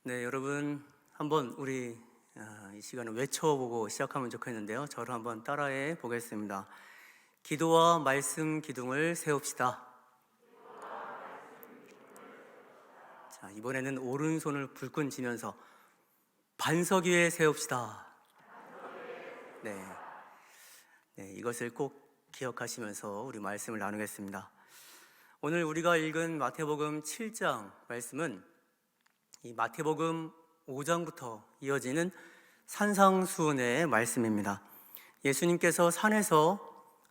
네, 여러분 한번 우리 이 시간을 외쳐보고 시작하면 좋겠는데요. 저를 한번 따라해 보겠습니다. 기도와 말씀 기둥을 세웁시다. 자, 이번에는 오른손을 불끈 쥐면서 반석 위에 세웁시다. 네, 이것을 꼭 기억하시면서 우리 말씀을 나누겠습니다. 오늘 우리가 읽은 마태복음 7장 말씀은 이 마태복음 5장부터 이어지는 산상수훈의 말씀입니다. 예수님께서 산에서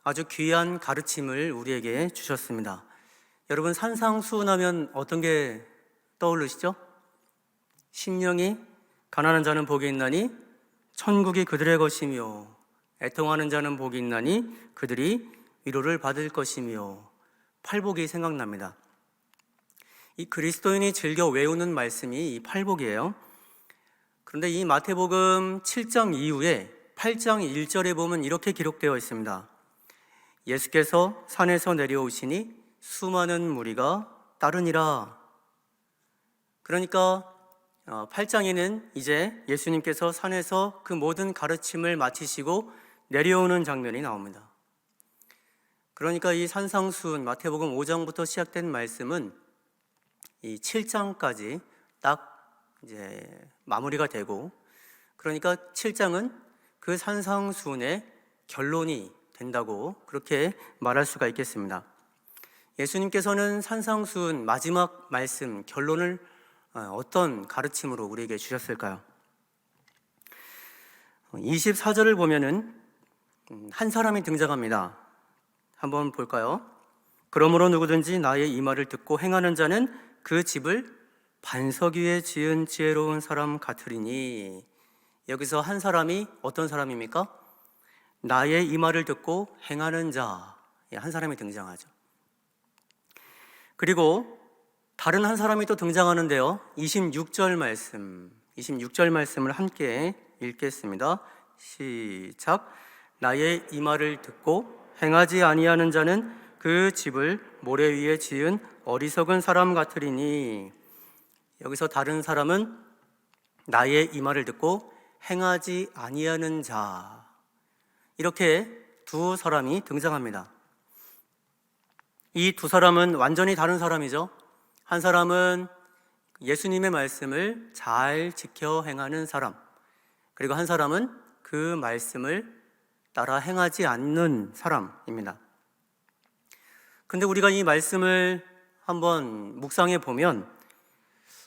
아주 귀한 가르침을 우리에게 주셨습니다. 여러분, 산상수훈하면 어떤 게 떠오르시죠? 심령이 가난한 자는 복이 있나니 천국이 그들의 것이며, 애통하는 자는 복이 있나니 그들이 위로를 받을 것이며, 팔복이 생각납니다. 이 그리스도인이 즐겨 외우는 말씀이 이 팔복이에요. 그런데 이 마태복음 7장 이후에 8장 1절에 보면 이렇게 기록되어 있습니다. 예수께서 산에서 내려오시니 수많은 무리가 따르니라. 그러니까 8장에는 이제 예수님께서 산에서 그 모든 가르침을 마치시고 내려오는 장면이 나옵니다. 그러니까 이 산상수훈 마태복음 5장부터 시작된 말씀은 이 7장까지 딱 이제 마무리가 되고, 그러니까 7장은 그 산상수훈의 결론이 된다고 그렇게 말할 수가 있겠습니다. 예수님께서는 산상수훈 마지막 말씀 결론을 어떤 가르침으로 우리에게 주셨을까요? 24절을 보면은 한 사람이 등장합니다. 한번 볼까요? 그러므로 누구든지 나의 이 말을 듣고 행하는 자는 그 집을 반석 위에 지은 지혜로운 사람 같으리니. 여기서 한 사람이 어떤 사람입니까? 나의 이 말을 듣고 행하는 자, 한 사람이 등장하죠. 그리고 다른 한 사람이 또 등장하는데요. 26절 말씀을 함께 읽겠습니다. 시작. 나의 이 말을 듣고 행하지 아니하는 자는 그 집을 모래 위에 지은 어리석은 사람 같으리니. 여기서 다른 사람은 나의 이 말을 듣고 행하지 아니하는 자, 이렇게 두 사람이 등장합니다. 이 두 사람은 완전히 다른 사람이죠. 한 사람은 예수님의 말씀을 잘 지켜 행하는 사람, 그리고 한 사람은 그 말씀을 따라 행하지 않는 사람입니다. 근데 우리가 이 말씀을 한번 묵상해 보면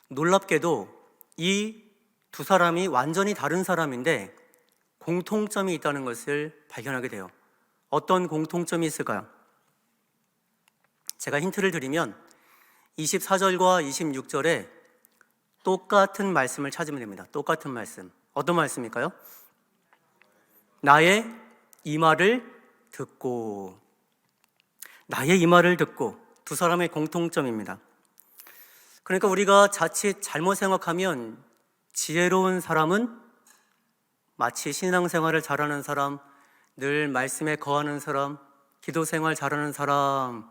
놀랍게도 이 두 사람이 완전히 다른 사람인데 공통점이 있다는 것을 발견하게 돼요. 어떤 공통점이 있을까요? 제가 힌트를 드리면 24절과 26절에 똑같은 말씀을 찾으면 됩니다. 똑같은 말씀. 어떤 말씀일까요? 나의 이 말을 듣고. 나의 이 말을 듣고, 두 사람의 공통점입니다. 그러니까 우리가 자칫 잘못 생각하면 지혜로운 사람은 마치 신앙생활을 잘하는 사람, 늘 말씀에 거하는 사람, 기도생활 잘하는 사람,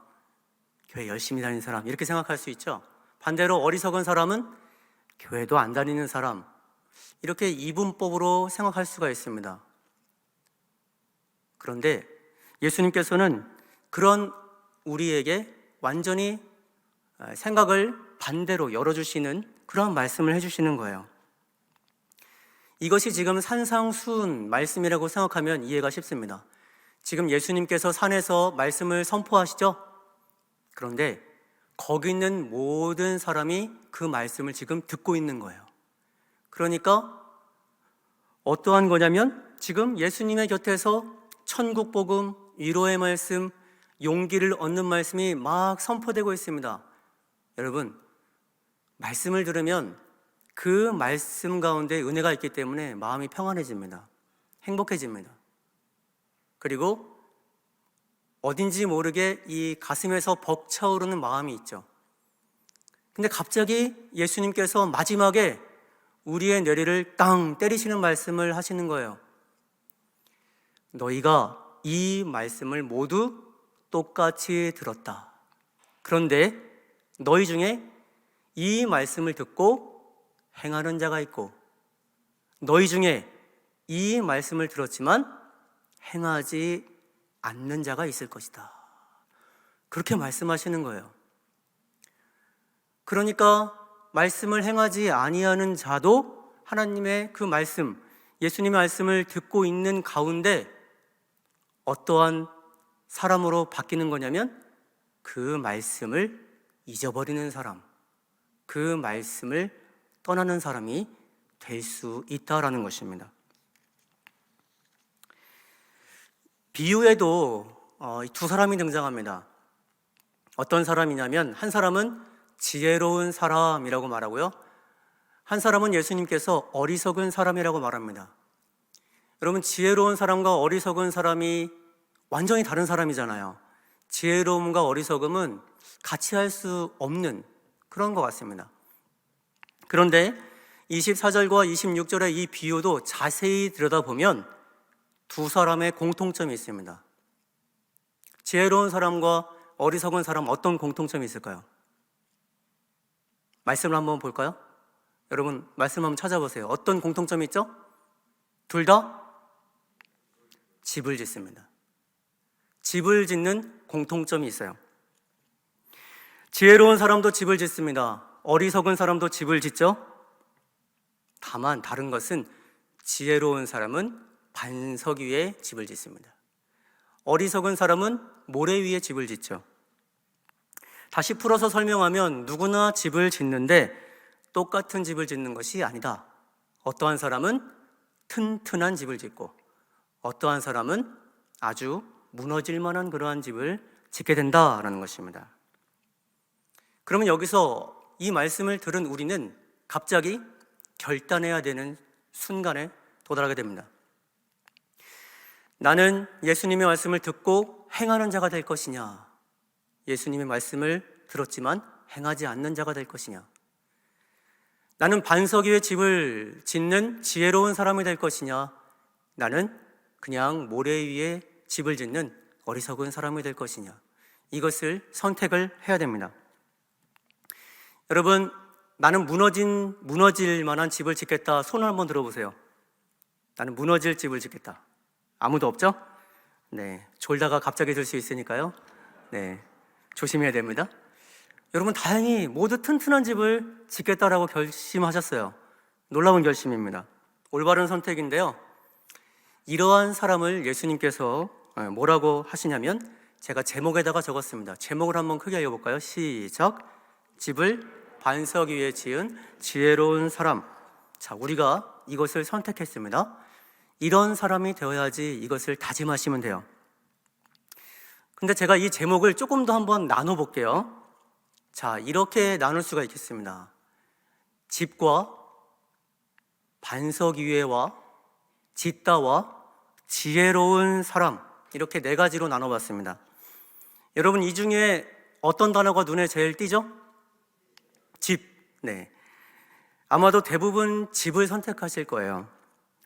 교회 열심히 다니는 사람, 이렇게 생각할 수 있죠. 반대로 어리석은 사람은 교회도 안 다니는 사람, 이렇게 이분법으로 생각할 수가 있습니다. 그런데 예수님께서는 그런 우리에게 완전히 생각을 반대로 열어주시는 그런 말씀을 해주시는 거예요. 이것이 지금 산상수훈 말씀이라고 생각하면 이해가 쉽습니다. 지금 예수님께서 산에서 말씀을 선포하시죠? 그런데 거기 있는 모든 사람이 그 말씀을 지금 듣고 있는 거예요. 그러니까 어떠한 거냐면 지금 예수님의 곁에서 천국 복음, 위로의 말씀, 용기를 얻는 말씀이 막 선포되고 있습니다. 여러분, 말씀을 들으면 그 말씀 가운데 은혜가 있기 때문에 마음이 평안해집니다. 행복해집니다. 그리고 어딘지 모르게 이 가슴에서 벅차오르는 마음이 있죠. 근데 갑자기 예수님께서 마지막에 우리의 뇌리를 땅 때리시는 말씀을 하시는 거예요. 너희가 이 말씀을 모두 똑같이 들었다. 그런데 너희 중에 이 말씀을 듣고 행하는 자가 있고 너희 중에 이 말씀을 들었지만 행하지 않는 자가 있을 것이다. 그렇게 말씀하시는 거예요. 그러니까 말씀을 행하지 아니하는 자도 하나님의 그 말씀, 예수님의 말씀을 듣고 있는 가운데 어떠한 사람으로 바뀌는 거냐면 그 말씀을 잊어버리는 사람, 그 말씀을 떠나는 사람이 될 수 있다라는 것입니다. 비유에도 두 사람이 등장합니다. 어떤 사람이냐면 한 사람은 지혜로운 사람이라고 말하고요, 한 사람은 예수님께서 어리석은 사람이라고 말합니다. 여러분, 지혜로운 사람과 어리석은 사람이 완전히 다른 사람이잖아요. 지혜로움과 어리석음은 같이 할 수 없는 그런 것 같습니다. 그런데 24절과 26절의 이 비유도 자세히 들여다보면 두 사람의 공통점이 있습니다. 지혜로운 사람과 어리석은 사람, 어떤 공통점이 있을까요? 말씀을 한번 볼까요? 여러분, 말씀 한번 찾아보세요. 어떤 공통점이 있죠? 둘 다 집을 짓습니다. 집을 짓는 공통점이 있어요. 지혜로운 사람도 집을 짓습니다. 어리석은 사람도 집을 짓죠. 다만 다른 것은 지혜로운 사람은 반석 위에 집을 짓습니다. 어리석은 사람은 모래 위에 집을 짓죠. 다시 풀어서 설명하면 누구나 집을 짓는데 똑같은 집을 짓는 것이 아니다. 어떠한 사람은 튼튼한 집을 짓고 어떠한 사람은 아주 무너질 만한 그러한 집을 짓게 된다라는 것입니다. 그러면 여기서 이 말씀을 들은 우리는 갑자기 결단해야 되는 순간에 도달하게 됩니다. 나는 예수님의 말씀을 듣고 행하는 자가 될 것이냐, 예수님의 말씀을 들었지만 행하지 않는 자가 될 것이냐, 나는 반석 위에 집을 짓는 지혜로운 사람이 될 것이냐, 나는 그냥 모래 위에 집을 짓는 어리석은 사람이 될 것이냐, 이것을 선택을 해야 됩니다. 여러분, 나는 무너질 만한 집을 짓겠다. 손을 한번 들어보세요. 나는 무너질 집을 짓겠다. 아무도 없죠? 네, 졸다가 갑자기 들 수 있으니까요. 네, 조심해야 됩니다. 여러분, 다행히 모두 튼튼한 집을 짓겠다라고 결심하셨어요. 놀라운 결심입니다. 올바른 선택인데요. 이러한 사람을 예수님께서 뭐라고 하시냐면 제가 제목에다가 적었습니다. 제목을 한번 크게 읽어볼까요? 시작. 집을 반석 위에 지은 지혜로운 사람. 자, 우리가 이것을 선택했습니다. 이런 사람이 되어야지 이것을 다짐하시면 돼요. 근데 제가 이 제목을 조금 더 한번 나눠볼게요. 자, 이렇게 나눌 수가 있겠습니다. 집과 반석 위에와 짓다와 지혜로운 사람, 이렇게 네 가지로 나눠봤습니다. 여러분, 이 중에 어떤 단어가 눈에 제일 띄죠? 집. 네. 아마도 대부분 집을 선택하실 거예요.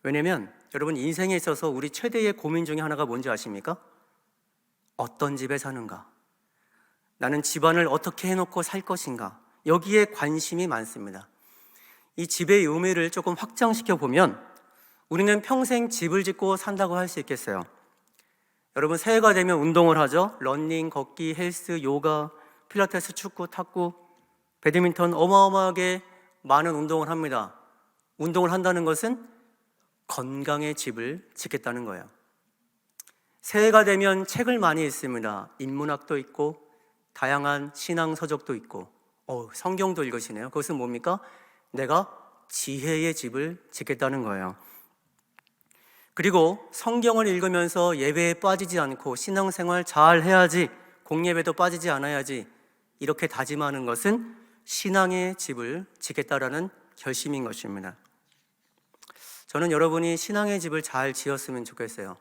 왜냐면 여러분, 인생에 있어서 우리 최대의 고민 중에 하나가 뭔지 아십니까? 어떤 집에 사는가? 나는 집안을 어떻게 해놓고 살 것인가? 여기에 관심이 많습니다. 이 집의 의미를 조금 확장시켜 보면 우리는 평생 집을 짓고 산다고 할 수 있겠어요. 여러분, 새해가 되면 운동을 하죠. 러닝, 걷기, 헬스, 요가, 필라테스, 축구, 탁구, 배드민턴, 어마어마하게 많은 운동을 합니다. 운동을 한다는 것은 건강의 집을 짓겠다는 거예요. 새해가 되면 책을 많이 읽습니다. 인문학도 있고 다양한 신앙 서적도 있고 성경도 읽으시네요. 그것은 뭡니까? 내가 지혜의 집을 짓겠다는 거예요. 그리고 성경을 읽으면서 예배에 빠지지 않고 신앙생활 잘 해야지, 공예배도 빠지지 않아야지, 이렇게 다짐하는 것은 신앙의 집을 짓겠다라는 결심인 것입니다. 저는 여러분이 신앙의 집을 잘 지었으면 좋겠어요.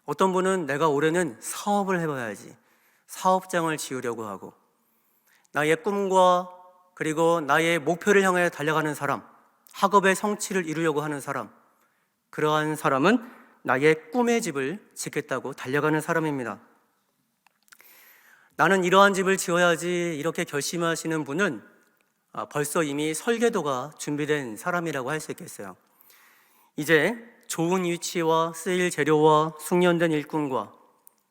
어떤 분은 내가 올해는 사업을 해봐야지, 사업장을 지으려고 하고, 나의 꿈과 그리고 나의 목표를 향해 달려가는 사람, 학업의 성취를 이루려고 하는 사람, 그러한 사람은 나의 꿈의 집을 짓겠다고 달려가는 사람입니다. 나는 이러한 집을 지어야지 이렇게 결심하시는 분은 벌써 이미 설계도가 준비된 사람이라고 할 수 있겠어요. 이제 좋은 위치와 쓰일 재료와 숙련된 일꾼과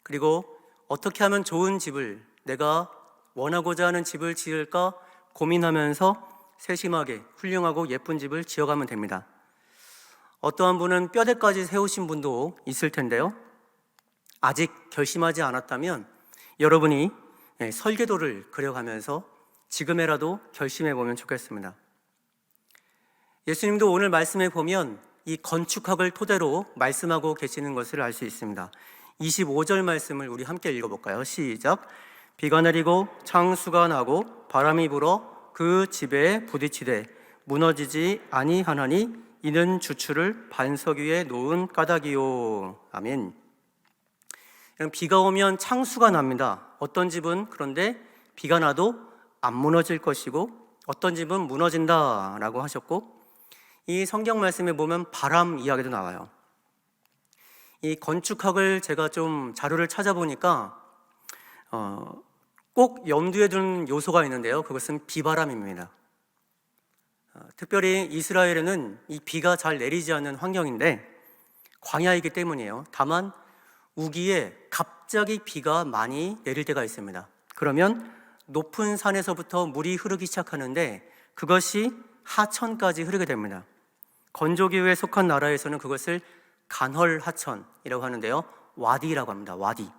그리고 어떻게 하면 좋은 집을, 내가 원하고자 하는 집을 지을까 고민하면서 세심하게 훌륭하고 예쁜 집을 지어가면 됩니다. 어떠한 분은 뼈대까지 세우신 분도 있을 텐데요. 아직 결심하지 않았다면 여러분이 설계도를 그려가면서 지금이라도 결심해 보면 좋겠습니다. 예수님도 오늘 말씀에 보면 이 건축학을 토대로 말씀하고 계시는 것을 알 수 있습니다. 25절 말씀을 우리 함께 읽어볼까요? 시작. 비가 내리고 창수가 나고 바람이 불어 그 집에 부딪히되 무너지지 아니하나니 이는 주추를 반석 위에 놓은 까닭이요. 아멘. 비가 오면 창수가 납니다. 어떤 집은 그런데 비가 나도 안 무너질 것이고 어떤 집은 무너진다라고 하셨고, 이 성경 말씀에 보면 바람 이야기도 나와요. 이 건축학을 제가 좀 자료를 찾아보니까 꼭 염두에 두는 요소가 있는데요. 그것은 비바람입니다. 특별히 이스라엘에는 이 비가 잘 내리지 않는 환경인데 광야이기 때문이에요. 다만 우기에 갑자기 비가 많이 내릴 때가 있습니다. 그러면 높은 산에서부터 물이 흐르기 시작하는데 그것이 하천까지 흐르게 됩니다. 건조기후에 속한 나라에서는 그것을 간헐하천이라고 하는데요. 와디라고 합니다. 와디.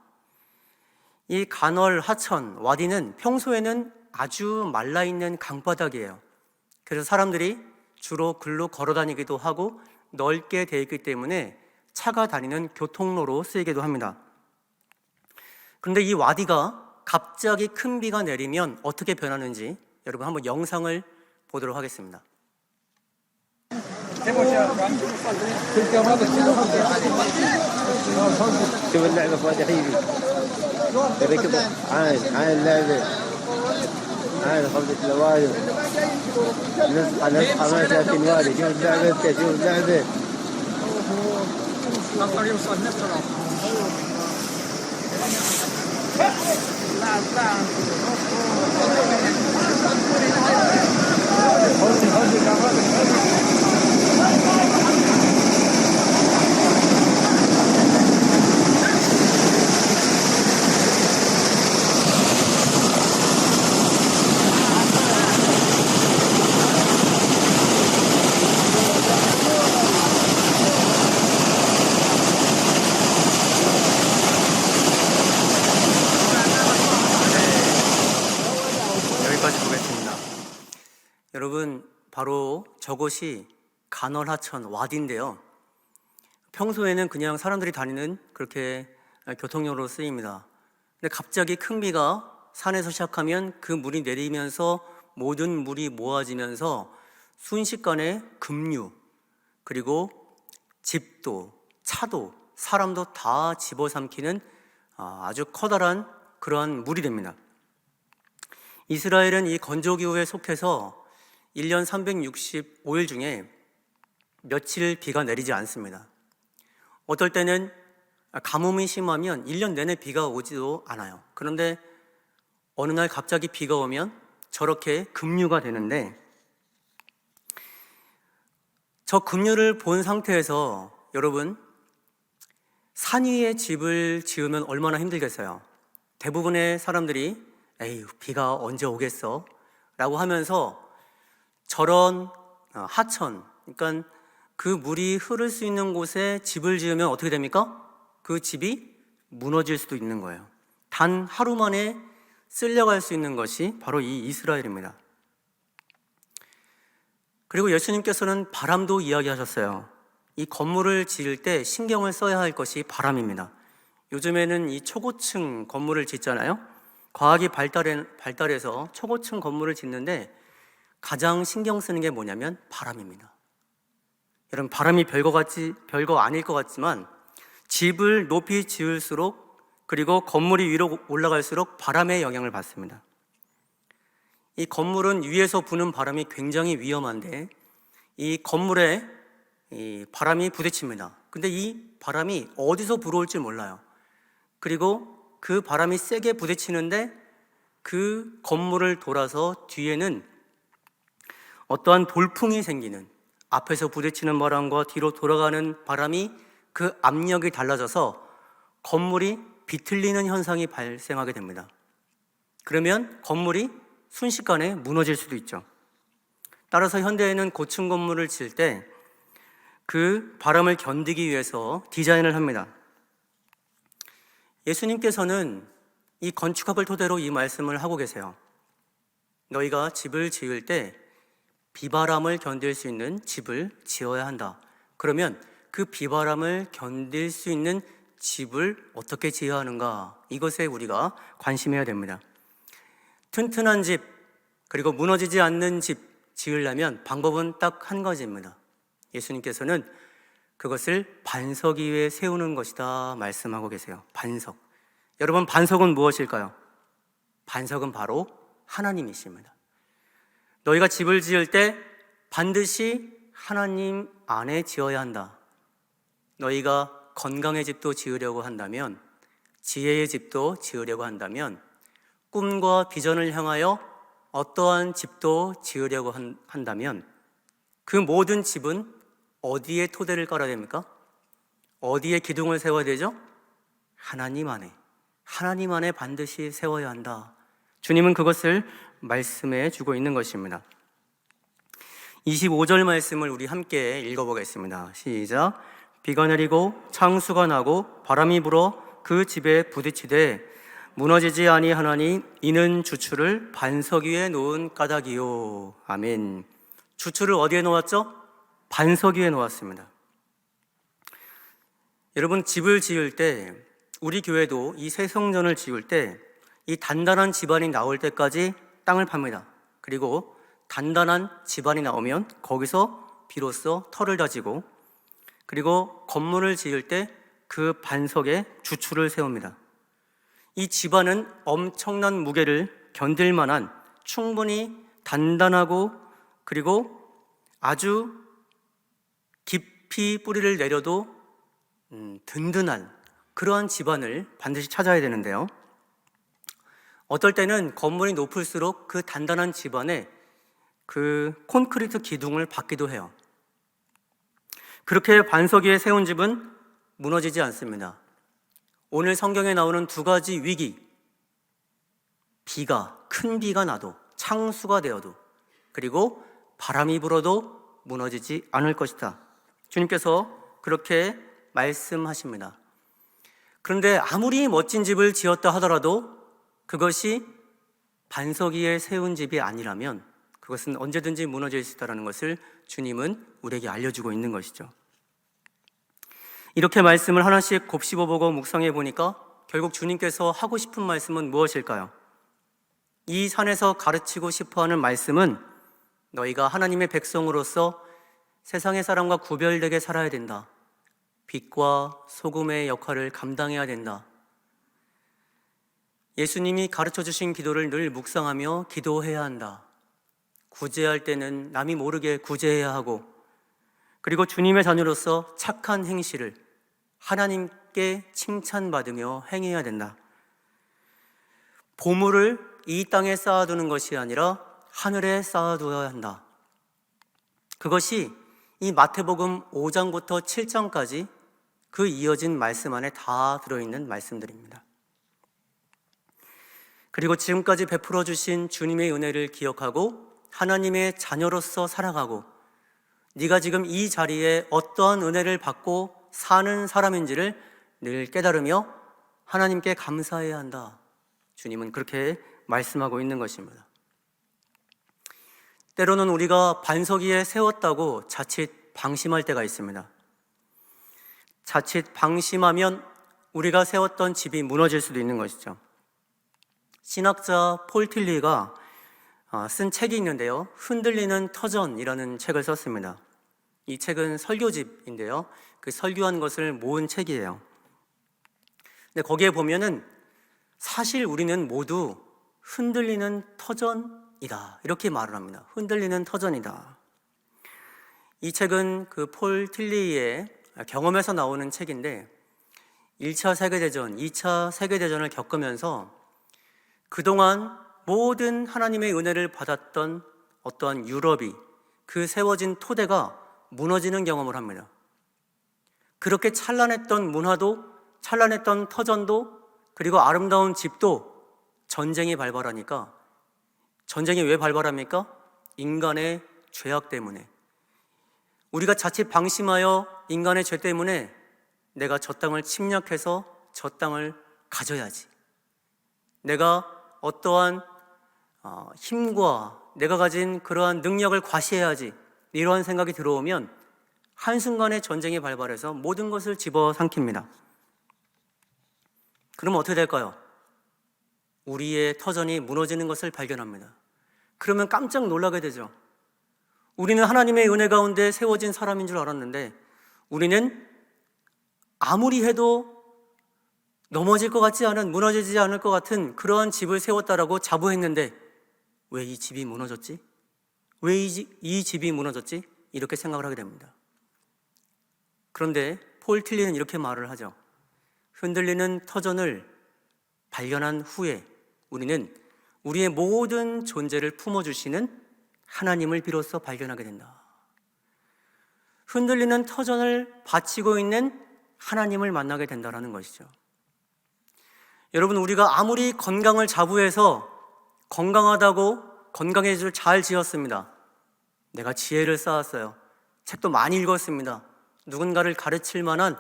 이 간헐하천, 와디는 평소에는 아주 말라있는 강바닥이에요. 그래서 사람들이 주로 글로 걸어 다니기도 하고 넓게 되어 있기 때문에 차가 다니는 교통로로 쓰이기도 합니다. 그런데 이 와디가 갑자기 큰 비가 내리면 어떻게 변하는지 여러분 한번 영상을 보도록 하겠습니다. شوف اللعبة فؤاد حبيبي ركض عين اللعبة عين خمسة لوالد نصحى ما 30 والد شوف اللعبة انت شوف اللعبة أقدر يوصل نفسه 여기까지 보겠습니다. 여러분, 바로 저곳이 간헐하천 와디인데요. 평소에는 그냥 사람들이 다니는 그렇게 교통용으로 쓰입니다. 근데 갑자기 큰 비가 산에서 시작하면 그 물이 내리면서 모든 물이 모아지면서 순식간에 급류, 그리고 집도, 차도, 사람도 다 집어삼키는 아주 커다란 그러한 물이 됩니다. 이스라엘은 이 건조기후에 속해서 1년 365일 중에 며칠 비가 내리지 않습니다. 어떨 때는 가뭄이 심하면 1년 내내 비가 오지도 않아요. 그런데 어느 날 갑자기 비가 오면 저렇게 급류가 되는데, 저 급류를 본 상태에서 여러분, 산 위에 집을 지으면 얼마나 힘들겠어요. 대부분의 사람들이 에이, 비가 언제 오겠어? 라고 하면서 저런 하천, 그러니까 그 물이 흐를 수 있는 곳에 집을 지으면 어떻게 됩니까? 그 집이 무너질 수도 있는 거예요. 단 하루 만에 쓸려갈 수 있는 것이 바로 이 이스라엘입니다. 그리고 예수님께서는 바람도 이야기하셨어요. 이 건물을 지을 때 신경을 써야 할 것이 바람입니다. 요즘에는 이 초고층 건물을 짓잖아요. 과학이 발달해서 초고층 건물을 짓는데 가장 신경 쓰는 게 뭐냐면 바람입니다. 여러분, 바람이 별거 아닐 것 같지만 집을 높이 지을수록, 그리고 건물이 위로 올라갈수록 바람의 영향을 받습니다. 이 건물은 위에서 부는 바람이 굉장히 위험한데 이 건물에 이 바람이 부딪힙니다. 근데 이 바람이 어디서 불어올지 몰라요. 그리고 그 바람이 세게 부딪히는데 그 건물을 돌아서 뒤에는 어떠한 돌풍이 생기는, 앞에서 부딪히는 바람과 뒤로 돌아가는 바람이 그 압력이 달라져서 건물이 비틀리는 현상이 발생하게 됩니다. 그러면 건물이 순식간에 무너질 수도 있죠. 따라서 현대에는 고층 건물을 지을 때 그 바람을 견디기 위해서 디자인을 합니다. 예수님께서는 이 건축학을 토대로 이 말씀을 하고 계세요. 너희가 집을 지을 때 비바람을 견딜 수 있는 집을 지어야 한다. 그러면 그 비바람을 견딜 수 있는 집을 어떻게 지어야 하는가? 이것에 우리가 관심해야 됩니다. 튼튼한 집, 그리고 무너지지 않는 집 지으려면 방법은 딱 한 가지입니다. 예수님께서는 그것을 반석 위에 세우는 것이다 말씀하고 계세요. 반석. 여러분, 반석은 무엇일까요? 반석은 바로 하나님이십니다. 너희가 집을 지을 때 반드시 하나님 안에 지어야 한다. 너희가 건강의 집도 지으려고 한다면, 지혜의 집도 지으려고 한다면, 꿈과 비전을 향하여 어떠한 집도 지으려고 한다면 그 모든 집은 어디에 토대를 깔아야 됩니까? 어디에 기둥을 세워야 되죠? 하나님 안에 반드시 세워야 한다. 주님은 그것을 말씀해 주고 있는 것입니다. 25절 말씀을 우리 함께 읽어보겠습니다. 시작. 비가 내리고 창수가 나고 바람이 불어 그 집에 부딪히되 무너지지 아니하나니 이는 주추를 반석 위에 놓은 까닭이요. 아멘. 주추를 어디에 놓았죠? 반석 위에 놓았습니다. 여러분, 집을 지을 때, 우리 교회도 이 새 성전을 지을 때 이 단단한 집안이 나올 때까지 땅을 팝니다. 그리고 단단한 집안이 나오면 거기서 비로소 터를 다지고, 그리고 건물을 지을 때 그 반석에 주추를 세웁니다. 이 집안은 엄청난 무게를 견딜 만한 충분히 단단하고, 그리고 아주 깊이 뿌리를 내려도 든든한 그러한 집안을 반드시 찾아야 되는데요, 어떨 때는 건물이 높을수록 그 단단한 집안에 그 콘크리트 기둥을 박기도 해요. 그렇게 반석 위에 세운 집은 무너지지 않습니다. 오늘 성경에 나오는 두 가지 위기, 큰 비가 나도, 창수가 되어도, 그리고 바람이 불어도 무너지지 않을 것이다. 주님께서 그렇게 말씀하십니다. 그런데 아무리 멋진 집을 지었다 하더라도 그것이 반석 위에 세운 집이 아니라면 그것은 언제든지 무너질 수 있다는 것을 주님은 우리에게 알려주고 있는 것이죠. 이렇게 말씀을 하나씩 곱씹어보고 묵상해 보니까 결국 주님께서 하고 싶은 말씀은 무엇일까요? 이 산에서 가르치고 싶어하는 말씀은 너희가 하나님의 백성으로서 세상의 사람과 구별되게 살아야 된다. 빛과 소금의 역할을 감당해야 된다. 예수님이 가르쳐 주신 기도를 늘 묵상하며 기도해야 한다. 구제할 때는 남이 모르게 구제해야 하고, 그리고 주님의 자녀로서 착한 행실을 하나님께 칭찬받으며 행해야 된다. 보물을 이 땅에 쌓아두는 것이 아니라 하늘에 쌓아두어야 한다. 그것이 이 마태복음 5장부터 7장까지 그 이어진 말씀 안에 다 들어있는 말씀들입니다. 그리고 지금까지 베풀어 주신 주님의 은혜를 기억하고 하나님의 자녀로서 살아가고, 네가 지금 이 자리에 어떠한 은혜를 받고 사는 사람인지를 늘 깨달으며 하나님께 감사해야 한다. 주님은 그렇게 말씀하고 있는 것입니다. 때로는 우리가 반석 위에 세웠다고 자칫 방심할 때가 있습니다. 자칫 방심하면 우리가 세웠던 집이 무너질 수도 있는 것이죠. 신학자 폴 틸리가 쓴 책이 있는데요, 흔들리는 터전이라는 책을 썼습니다. 이 책은 설교집인데요, 그 설교한 것을 모은 책이에요. 근데 거기에 보면은 사실 우리는 모두 흔들리는 터전이다, 이렇게 말을 합니다. 흔들리는 터전이다. 이 책은 그 폴 틸리의 경험에서 나오는 책인데 1차 세계대전, 2차 세계대전을 겪으면서 그동안 모든 하나님의 은혜를 받았던 어떠한 유럽이 그 세워진 토대가 무너지는 경험을 합니다. 그렇게 찬란했던 문화도, 찬란했던 터전도, 그리고 아름다운 집도 전쟁이 발발하니까, 전쟁이 왜 발발합니까? 인간의 죄악 때문에. 우리가 자칫 방심하여 인간의 죄 때문에 내가 저 땅을 침략해서 저 땅을 가져야지, 내가 어떠한 힘과 내가 가진 그러한 능력을 과시해야지, 이러한 생각이 들어오면 한순간에 전쟁이 발발해서 모든 것을 집어삼킵니다. 그럼 어떻게 될까요? 우리의 터전이 무너지는 것을 발견합니다. 그러면 깜짝 놀라게 되죠. 우리는 하나님의 은혜 가운데 세워진 사람인 줄 알았는데, 우리는 아무리 해도 넘어질 것 같지 않은, 무너지지 않을 것 같은 그러한 집을 세웠다라고 자부했는데, 왜 이 집이 무너졌지? 왜 이 집이 무너졌지? 이렇게 생각을 하게 됩니다. 그런데 폴 틸리는 이렇게 말을 하죠. 흔들리는 터전을 발견한 후에 우리는 우리의 모든 존재를 품어주시는 하나님을 비로소 발견하게 된다. 흔들리는 터전을 바치고 있는 하나님을 만나게 된다는 것이죠. 여러분, 우리가 아무리 건강을 자부해서 건강하다고 건강해질 잘 지었습니다. 내가 지혜를 쌓았어요. 책도 많이 읽었습니다. 누군가를 가르칠 만한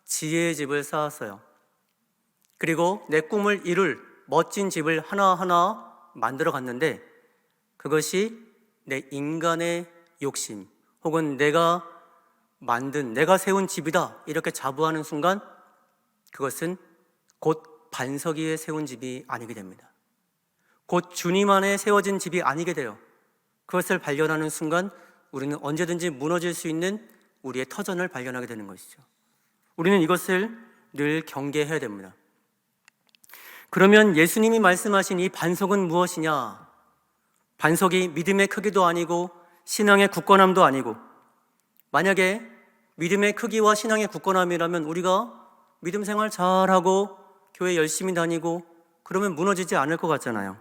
지혜의 집을 쌓았어요. 그리고 내 꿈을 이룰 멋진 집을 하나하나 만들어 갔는데, 그것이 내 인간의 욕심 혹은 내가 만든, 내가 세운 집이다 이렇게 자부하는 순간, 그것은 곧 반석 위에 세운 집이 아니게 됩니다. 곧 주님 안에 세워진 집이 아니게 돼요. 그것을 발견하는 순간 우리는 언제든지 무너질 수 있는 우리의 터전을 발견하게 되는 것이죠. 우리는 이것을 늘 경계해야 됩니다. 그러면 예수님이 말씀하신 이 반석은 무엇이냐? 반석이 믿음의 크기도 아니고 신앙의 굳건함도 아니고, 만약에 믿음의 크기와 신앙의 굳건함이라면 우리가 믿음 생활 잘하고 교회 열심히 다니고 그러면 무너지지 않을 것 같잖아요.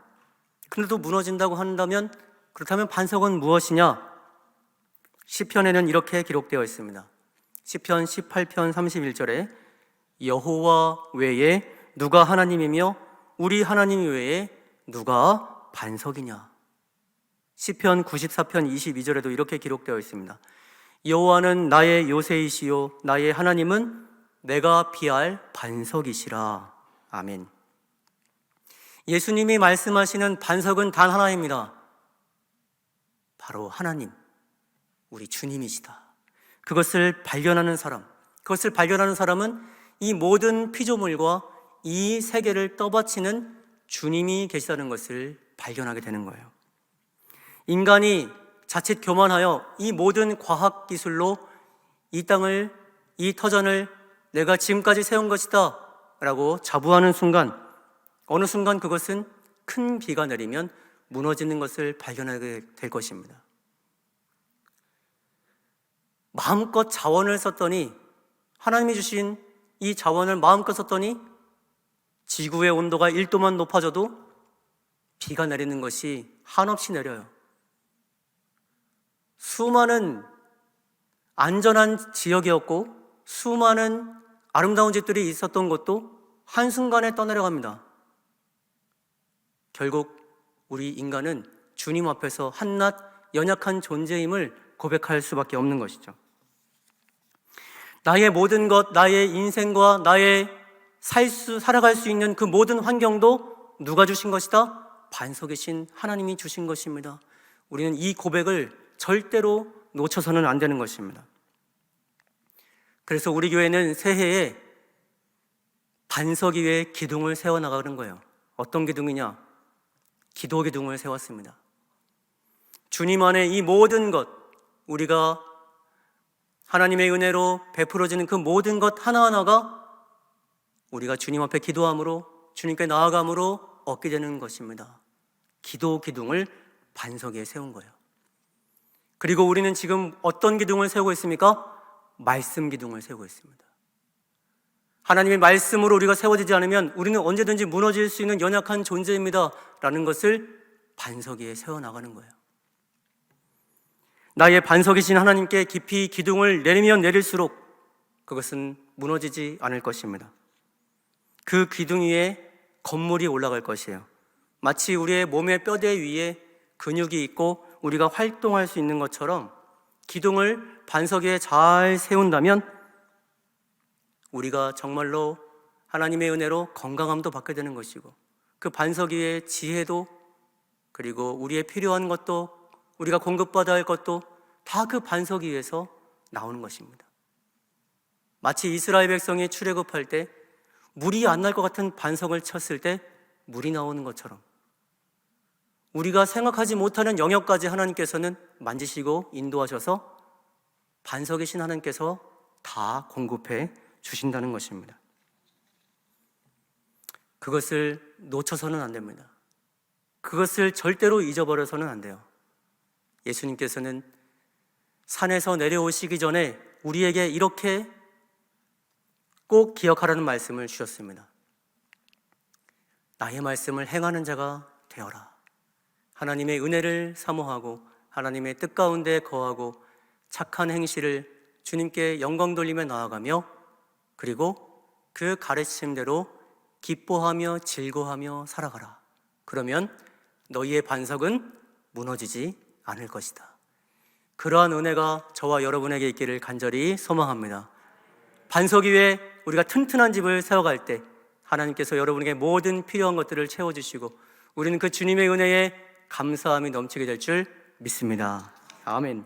그런데도 무너진다고 한다면, 그렇다면 반석은 무엇이냐? 시편에는 이렇게 기록되어 있습니다. 시편 18편 31절에 여호와 외에 누가 하나님이며 우리 하나님 외에 누가 반석이냐? 시편 94편 22절에도 이렇게 기록되어 있습니다. 여호와는 나의 요새이시요 나의 하나님은 내가 피할 반석이시라. 아멘. 예수님이 말씀하시는 반석은 단 하나입니다. 바로 하나님, 우리 주님이시다. 그것을 발견하는 사람, 그것을 발견하는 사람은 이 모든 피조물과 이 세계를 떠받치는 주님이 계시다는 것을 발견하게 되는 거예요. 인간이 자칫 교만하여 이 모든 과학 기술로 이 땅을, 이 터전을 내가 지금까지 세운 것이다 라고 자부하는 순간, 어느 순간 그것은 큰 비가 내리면 무너지는 것을 발견하게 될 것입니다. 마음껏 자원을 썼더니, 하나님이 주신 이 자원을 마음껏 썼더니 지구의 온도가 1도만 높아져도 비가 내리는 것이 한없이 내려요. 수많은 안전한 지역이었고 수많은 아름다운 집들이 있었던 것도 한순간에 떠내려갑니다. 결국 우리 인간은 주님 앞에서 한낱 연약한 존재임을 고백할 수밖에 없는 것이죠. 나의 모든 것, 나의 인생과 나의 살아갈 수 있는 그 모든 환경도 누가 주신 것이다? 반석이신 하나님이 주신 것입니다. 우리는 이 고백을 절대로 놓쳐서는 안 되는 것입니다. 그래서 우리 교회는 새해에 반석 위에 기둥을 세워나가는 거예요. 어떤 기둥이냐? 기도 기둥을 세웠습니다. 주님 안에 이 모든 것, 우리가 하나님의 은혜로 베풀어지는 그 모든 것 하나하나가 우리가 주님 앞에 기도함으로, 주님께 나아감으로 얻게 되는 것입니다. 기도 기둥을 반석 위에 세운 거예요. 그리고 우리는 지금 어떤 기둥을 세우고 있습니까? 말씀 기둥을 세우고 있습니다. 하나님의 말씀으로 우리가 세워지지 않으면 우리는 언제든지 무너질 수 있는 연약한 존재입니다 라는 것을 반석 위에 세워나가는 거예요. 나의 반석이신 하나님께 깊이 기둥을 내리면 내릴수록 그것은 무너지지 않을 것입니다. 그 기둥 위에 건물이 올라갈 것이에요. 마치 우리의 몸의 뼈대 위에 근육이 있고 우리가 활동할 수 있는 것처럼 기둥을 반석 위에 잘 세운다면 우리가 정말로 하나님의 은혜로 건강함도 받게 되는 것이고 그 반석 위에 지혜도 그리고 우리의 필요한 것도 우리가 공급받아야 할 것도 다 그 반석 위에서 나오는 것입니다. 마치 이스라엘 백성이 출애굽할 때 물이 안 날 것 같은 반석을 쳤을 때 물이 나오는 것처럼 우리가 생각하지 못하는 영역까지 하나님께서는 만지시고 인도하셔서 반석이신 하나님께서 다 공급해 주신다는 것입니다. 그것을 놓쳐서는 안 됩니다. 그것을 절대로 잊어버려서는 안 돼요. 예수님께서는 산에서 내려오시기 전에 우리에게 이렇게 꼭 기억하라는 말씀을 주셨습니다. 나의 말씀을 행하는 자가 되어라. 하나님의 은혜를 사모하고 하나님의 뜻 가운데 거하고 착한 행실을 주님께 영광 돌리며 나아가며 그리고 그 가르침대로 기뻐하며 즐거워하며 살아가라. 그러면 너희의 반석은 무너지지 않을 것이다. 그러한 은혜가 저와 여러분에게 있기를 간절히 소망합니다. 반석 위에 우리가 튼튼한 집을 세워갈 때 하나님께서 여러분에게 모든 필요한 것들을 채워주시고 우리는 그 주님의 은혜에 감사함이 넘치게 될 줄 믿습니다. 아멘.